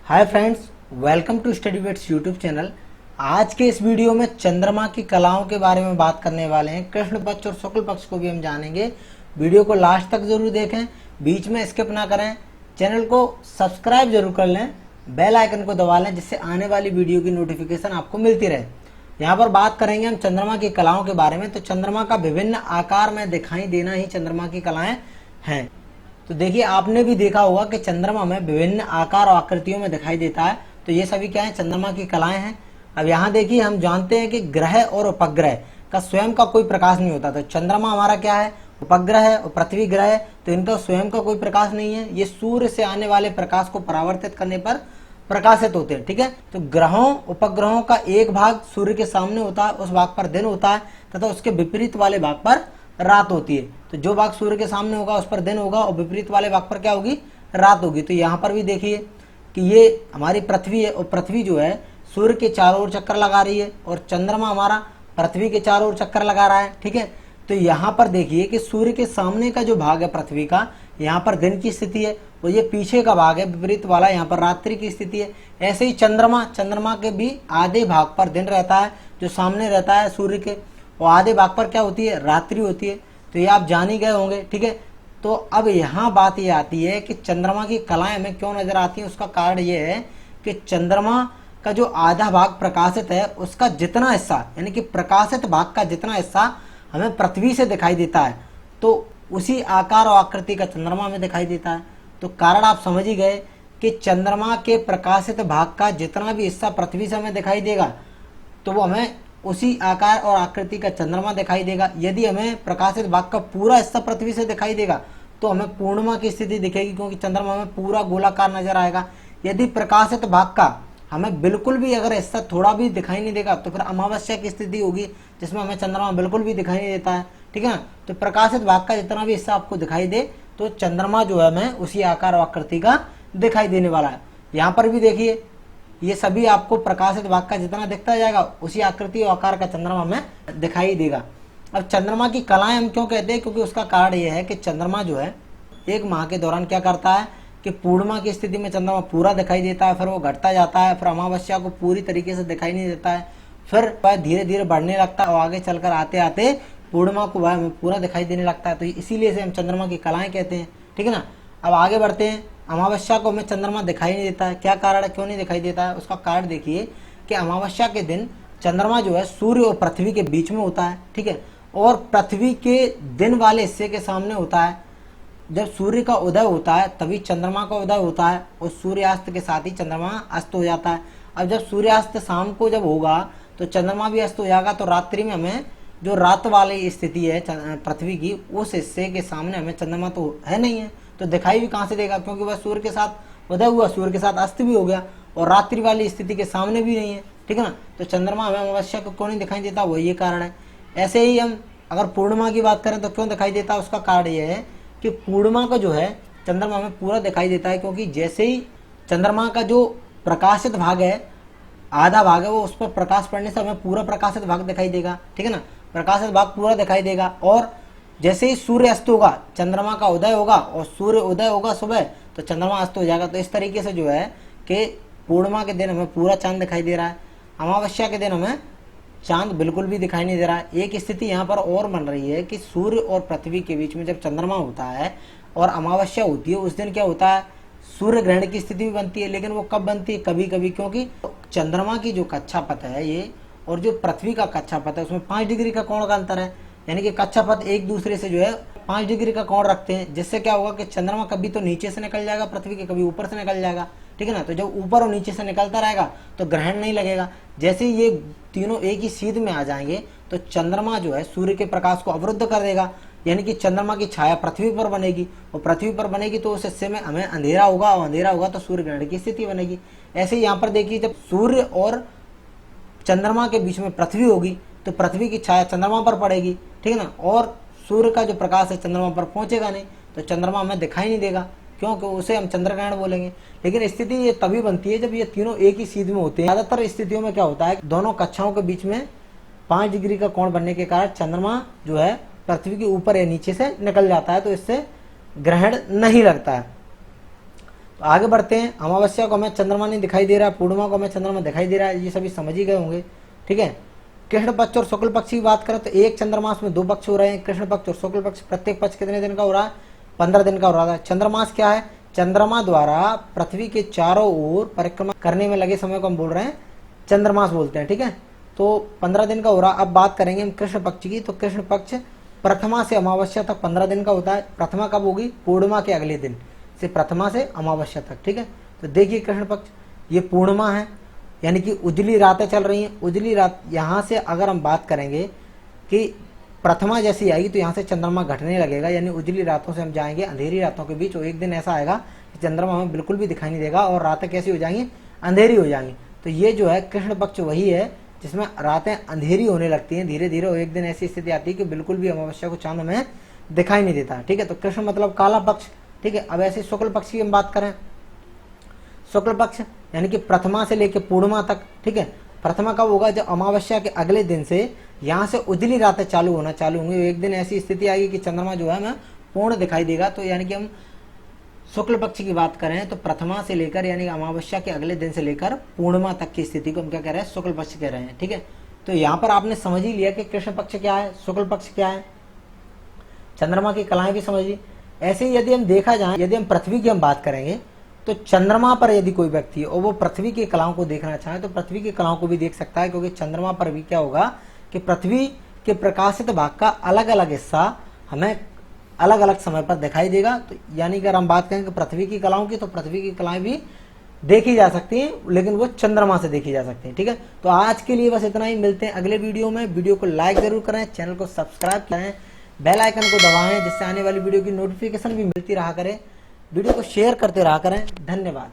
Hi friends, welcome to Study Bits YouTube channel. आज के इस वीडियो में चंद्रमा की कलाओं के बारे में बात करने वाले हैं। कृष्ण पक्ष और शुक्ल पक्ष को भी हम जानेंगे। वीडियो को लास्ट तक जरूर देखें, बीच में स्किप ना करें। चैनल को सब्सक्राइब जरूर कर लें, बेल आइकन को दबा लें जिससे आने वाली वीडियो की नोटिफिकेशन आपको मिलती रहे। यहाँ पर बात करेंगे हम चंद्रमा की कलाओं के बारे में। तो चंद्रमा का विभिन्न आकार में दिखाई देना ही चंद्रमा की कलाएं हैं। तो देखिए, आपने भी देखा होगा कि चंद्रमा में विभिन्न आकार और आकृतियों में दिखाई देता है। तो ये सभी क्या है? चंद्रमा की कलाएं हैं। अब यहाँ देखिए, हम जानते हैं कि ग्रह और उपग्रह का स्वयं का कोई प्रकाश नहीं होता। तो चंद्रमा हमारा क्या है? उपग्रह है। और पृथ्वी ग्रह है, तो इनका स्वयं का कोई प्रकाश नहीं है। ये सूर्य से आने वाले प्रकाश को परावर्तित करने पर प्रकाशित होते हैं। ठीक है, तो ग्रहों उपग्रहों का एक भाग सूर्य के सामने होता है, उस भाग पर दिन होता है, तथा उसके विपरीत वाले भाग पर रात होती है। तो जो भाग सूर्य के सामने होगा उस पर दिन होगा और विपरीत वाले भाग पर क्या होगी? रात होगी। तो यहाँ पर भी देखिए कि ये हमारी पृथ्वी है और पृथ्वी जो है सूर्य के चारों ओर चक्कर लगा रही है और चंद्रमा हमारा पृथ्वी के चारों ओर चक्कर लगा रहा है। ठीक है, तो यहाँ पर देखिए कि सूर्य के सामने का जो भाग है पृथ्वी का, यहाँ पर दिन की स्थिति है और ये पीछे का भाग है विपरीत वाला, यहाँ पर रात्रि की स्थिति है। ऐसे ही चंद्रमा के भी आधे भाग पर दिन रहता है जो सामने रहता है सूर्य के, और आधे भाग पर क्या होती है? रात्रि होती है। तो ये आप जान ही गए होंगे। ठीक है, तो अब यहाँ बात ये आती है कि चंद्रमा की कलाएं हमें क्यों नजर आती हैं। उसका कारण ये है कि चंद्रमा का जो आधा भाग प्रकाशित है उसका जितना हिस्सा, यानी कि प्रकाशित भाग का जितना हिस्सा हमें पृथ्वी से दिखाई देता है, तो उसी आकार और आकृति का चंद्रमा में दिखाई देता है। तो कारण आप समझ ही गए कि चंद्रमा के प्रकाशित भाग का जितना भी हिस्सा पृथ्वी से हमें दिखाई देगा तो वो हमें उसी आकार और आकृति का चंद्रमा दिखाई देगा। यदि हमें प्रकाशित भाग का पूरा हिस्सा पृथ्वी से दिखाई देगा तो हमें पूर्णिमा की स्थिति दिखेगी, क्योंकि चंद्रमा हमें पूरा गोलाकार नजर आएगा। यदि प्रकाशित भाग का हमें बिल्कुल भी अगर हिस्सा थोड़ा भी दिखाई नहीं देगा तो फिर अमावस्या की स्थिति होगी, जिसमें हमें चंद्रमा बिल्कुल भी दिखाई नहीं देता है। ठीक है ना, तो प्रकाशित भाग का जितना भी हिस्सा आपको दिखाई दे तो चंद्रमा जो है हमें उसी आकार और आकृति का दिखाई देने वाला है। यहाँ पर भी देखिए, ये सभी आपको प्रकाशित भाग का जितना दिखता जाएगा उसी आकृति और आकार का चंद्रमा हमें दिखाई देगा। अब चंद्रमा की कलाएं हम क्यों कहते हैं? क्योंकि उसका कारण यह है कि चंद्रमा जो है एक माह के दौरान क्या करता है कि पूर्णिमा की स्थिति में चंद्रमा पूरा दिखाई देता है, फिर वो घटता जाता है, फिर अमावस्या को पूरी तरीके से दिखाई नहीं देता है, फिर धीरे धीरे बढ़ने लगता है और आगे चलकर आते आते पूर्णिमा को पूरा दिखाई देने लगता है। तो इसीलिए से हम चंद्रमा की कलाएं कहते हैं। ठीक है ना, अब आगे बढ़ते हैं। अमावस्या को हमें चंद्रमा दिखाई नहीं देता है। क्या कारण है, क्यों नहीं दिखाई देता है? उसका कारण देखिए कि अमावस्या के दिन चंद्रमा जो है सूर्य और पृथ्वी के बीच में होता है। ठीक है, और पृथ्वी के दिन वाले हिस्से के सामने होता है। जब सूर्य का उदय होता है तभी चंद्रमा का उदय होता है और सूर्यास्त के साथ ही चंद्रमा अस्त हो जाता है। अब जब सूर्यास्त शाम को जब होगा तो चंद्रमा भी अस्त हो जाएगा। तो रात्रि में हमें जो रात वाली स्थिति है पृथ्वी की, उस हिस्से के सामने हमें चंद्रमा तो है नहीं है, तो दिखाई भी कहाँ से देगा? क्योंकि वह सूर्य के साथ उदय हुआ, सूर्य के साथ अस्त भी हो गया और रात्रि वाली स्थिति के सामने भी नहीं है। ठीक है ना, तो चंद्रमा हमें अमावस्या को क्यों नहीं दिखाई देता, वो ये कारण है। ऐसे ही हम अगर पूर्णिमा की बात करें तो क्यों दिखाई देता है? उसका कारण यह है कि पूर्णिमा का जो है चंद्रमा हमें पूरा दिखाई देता है, क्योंकि जैसे ही चंद्रमा का जो प्रकाशित भाग है, आधा भाग है, वो उस पर प्रकाश पड़ने से हमें पूरा प्रकाशित भाग दिखाई देगा। ठीक है ना, प्रकाशित भाग पूरा दिखाई देगा। और जैसे ही सूर्य अस्त होगा चंद्रमा का उदय होगा, और सूर्य उदय होगा सुबह तो चंद्रमा अस्त हो जाएगा। तो इस तरीके से जो है कि पूर्णिमा के दिन हमें पूरा चांद दिखाई दे रहा है, अमावस्या के दिन हमें चांद बिल्कुल भी दिखाई नहीं दे रहा है। एक स्थिति यहाँ पर और बन रही है कि सूर्य और पृथ्वी के बीच में जब चंद्रमा होता है और अमावस्या होती है, उस दिन क्या होता है? सूर्य ग्रहण की स्थिति भी बनती है। लेकिन वो कब बनती है? कभी कभी, क्योंकि चंद्रमा की जो कक्षापथ है ये और जो पृथ्वी का कक्षापथ है उसमें 5 डिग्री का कोण का अंतर है। यानी कि कक्षापथ एक दूसरे से जो है 5 डिग्री का कोण रखते हैं, जिससे क्या होगा कि चंद्रमा कभी तो नीचे से निकल जाएगा पृथ्वी के, कभी ऊपर से निकल जाएगा। ठीक है ना, तो जब ऊपर और नीचे से निकलता रहेगा तो ग्रहण नहीं लगेगा। जैसे ही ये तीनों एक ही सीध में आ जाएंगे तो चंद्रमा जो है सूर्य के प्रकाश को अवरुद्ध कर देगा, यानी कि चंद्रमा की छाया पृथ्वी पर बनेगी, और पृथ्वी पर बनेगी तो उस हिस्से में हमें अंधेरा होगा, और अंधेरा होगा तो सूर्य ग्रहण की स्थिति बनेगी। ऐसे ही यहाँ पर देखिए, जब सूर्य और चंद्रमा के बीच में पृथ्वी होगी तो पृथ्वी की छाया चंद्रमा पर पड़ेगी। ठीक है ना, और सूर्य का जो प्रकाश है चंद्रमा पर पहुंचेगा नहीं, तो चंद्रमा हमें दिखाई नहीं देगा, क्योंकि उसे हम चंद्रग्रहण बोलेंगे। लेकिन स्थिति ये तभी बनती है जब ये तीनों एक ही सीध में होते हैं। ज्यादातर स्थितियों में क्या होता है, दोनों कक्षाओं के बीच में 5 डिग्री का कोण बनने के कारण चंद्रमा जो है पृथ्वी के ऊपर या नीचे से निकल जाता है, तो इससे ग्रहण नहीं लगता है। तो आगे बढ़ते हैं। अमावस्या को हमें चंद्रमा नहीं दिखाई दे रहा, पूर्णिमा को हमें चंद्रमा दिखाई दे रहा है, ये सभी समझ ही गए होंगे। ठीक है, कृष्ण पक्ष और शुक्ल पक्ष की बात करें तो एक चंद्रमास में 2 पक्ष हो रहे हैं, कृष्ण पक्ष और शुक्ल पक्ष। प्रत्येक पक्ष कितने दिन का हो रहा है? 15 दिन का हो रहा है। चंद्रमास क्या है? चंद्रमा द्वारा पृथ्वी के चारों ओर परिक्रमा करने में लगे समय को हम बोल रहे हैं चंद्रमास बोलते हैं। ठीक है, तो 15 दिन का हो रहा। अब बात करेंगे हम कृष्ण पक्ष की, तो कृष्ण पक्ष प्रथमा से अमावस्या तक 15 दिन का होता है। प्रथमा कब होगी? पूर्णिमा के अगले दिन से प्रथमा से अमावस्या तक। ठीक है, तो देखिए कृष्ण पक्ष ये पूर्णिमा है, यानी कि उजली रातें चल रही हैं। उजली रात यहाँ से अगर हम बात करेंगे कि प्रथमा जैसी आएगी तो यहाँ से चंद्रमा घटने लगेगा, यानी उजली रातों से हम जाएंगे अंधेरी रातों के बीच। और एक दिन ऐसा आएगा कि चंद्रमा हमें बिल्कुल भी दिखाई नहीं देगा और रातें कैसी हो जाएंगी? अंधेरी हो जाएंगी। तो ये जो है कृष्ण पक्ष वही है जिसमें रातें अंधेरी होने लगती हैं धीरे धीरे, और एक दिन ऐसी स्थिति आती है कि बिल्कुल भी अमावस्या को चांद हमें दिखाई नहीं देता। ठीक है, तो कृष्ण मतलब काला पक्ष। ठीक है, अब ऐसे शुक्ल पक्ष की हम बात करें, शुक्ल पक्ष यानी कि प्रथमा से लेकर पूर्णिमा तक। ठीक है, प्रथमा कब होगा? जब अमावस्या के अगले दिन से यहाँ से उजली रातें चालू होंगी। एक दिन ऐसी स्थिति आएगी कि चंद्रमा जो है हमें पूर्ण दिखाई देगा। तो यानी कि हम शुक्ल पक्ष की बात करें तो प्रथमा से लेकर यानी अमावस्या के अगले दिन से लेकर पूर्णिमा तक की स्थिति को हम क्या कह रहे हैं? शुक्ल पक्ष कह रहे हैं। ठीक है, तो यहाँ पर आपने समझ ही लिया कि कृष्ण पक्ष क्या है, शुक्ल पक्ष क्या है, चंद्रमा की कलाएं भी समझ ली। ऐसे ही यदि हम देखा जाए, यदि हम पृथ्वी की हम बात करेंगे तो चंद्रमा पर यदि कोई व्यक्ति और वो पृथ्वी की कलाओं को देखना चाहे तो पृथ्वी की कलाओं को भी देख सकता है, क्योंकि चंद्रमा पर भी क्या होगा कि पृथ्वी के प्रकाशित भाग का अलग अलग हिस्सा हमें अलग अलग समय पर दिखाई देगा। तो यानी कि अगर हम बात करें कि पृथ्वी की कलाओं की, तो पृथ्वी की कलाएं भी देखी जा सकती हैं, लेकिन वो चंद्रमा से देखी जा सकती हैं। ठीक है, तो आज के लिए बस इतना ही। मिलते हैं अगले वीडियो में। वीडियो को लाइक जरूर करें, चैनल को सब्सक्राइब करें, बेल आइकन को दबाएं, जिससे आने वाली वीडियो की नोटिफिकेशन भी मिलती रहा करे। वीडियो को शेयर करते रहा करें। धन्यवाद।